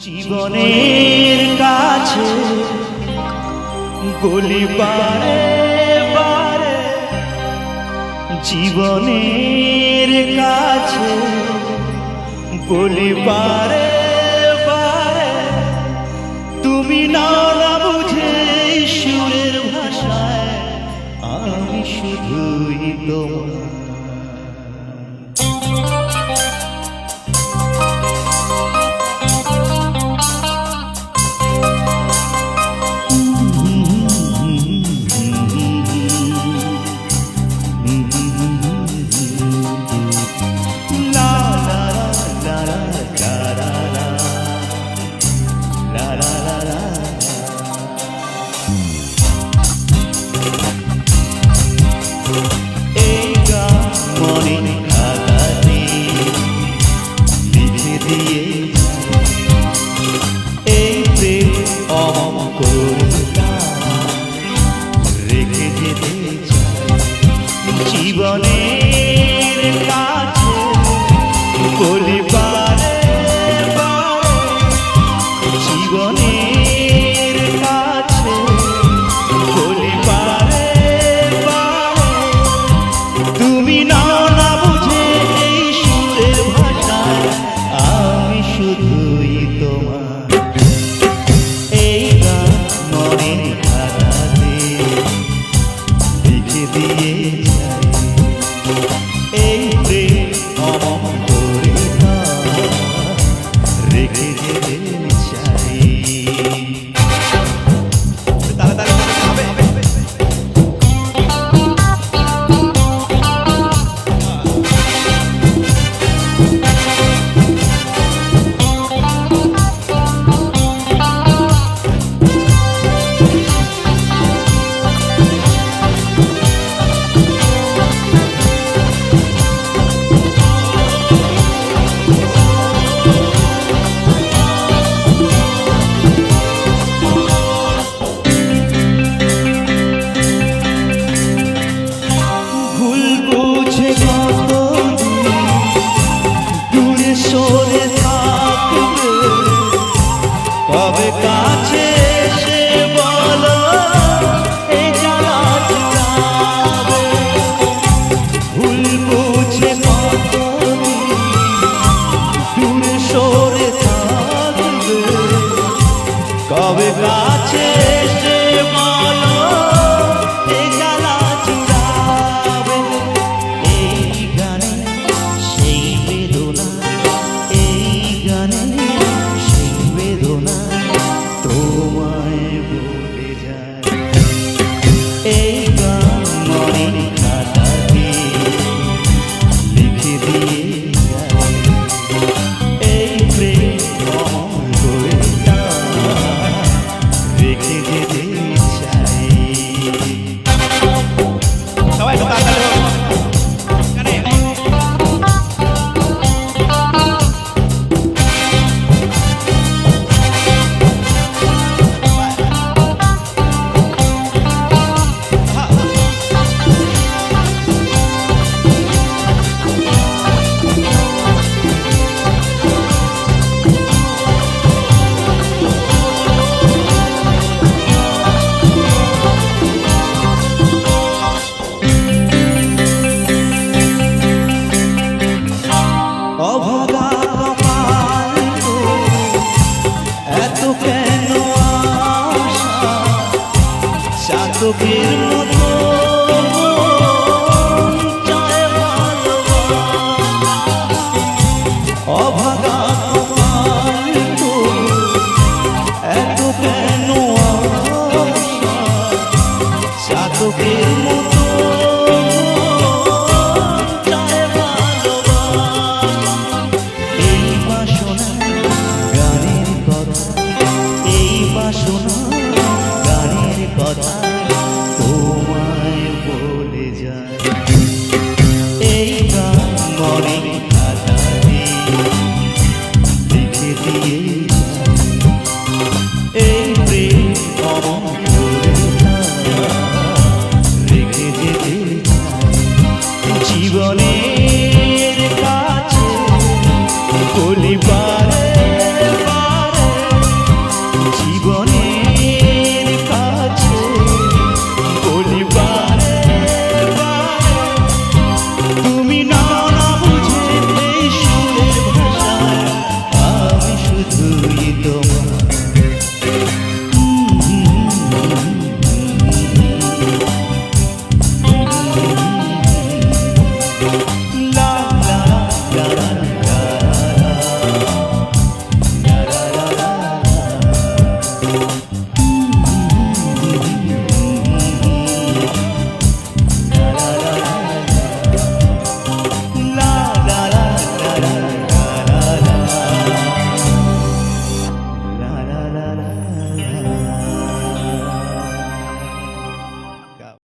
জীবনের কাছে গলি বারে বারে, জীবনের কাছে গলি বারে বারে, তুমি না বুঝে সুরের ভাষায় আমি শুধুই তোমার। জীবনের কাছে গলি বারে বারে, জীবনের কাছে গলি বারে বারে, তুমি না বুঝে এই সুরের ভাষায় আমি শুধুই তোমার। এই গান মনের খাতাতে লিখে দিয়ে এই প্রেম অমর রেখে যেতে চাই। কবে কাছে এসে বলো এই জ্বালা জুড়াবে, ভুল বুঝে কত দূরে সরে থাকবে, কবে কাছে এসে বলো এই জ্বালা জুড়াবে। এই গানে সেই বেদনা, এই গানে সেই বেদনা তোমায় বলে যায়। এই গান মনের খাতাতে লিখে দিয়ে যায়, এই প্রেম বইটা রেখে যেতে চাই। সবাই তো তাড়াতাড়ি অভাগা কপাল এত কেন আশা, চাতকের মতো চায় ভালোবাসা। অভাগা কপাল এত কেন আশা, চাতকের মতো শোনা গানের কথা তো জানি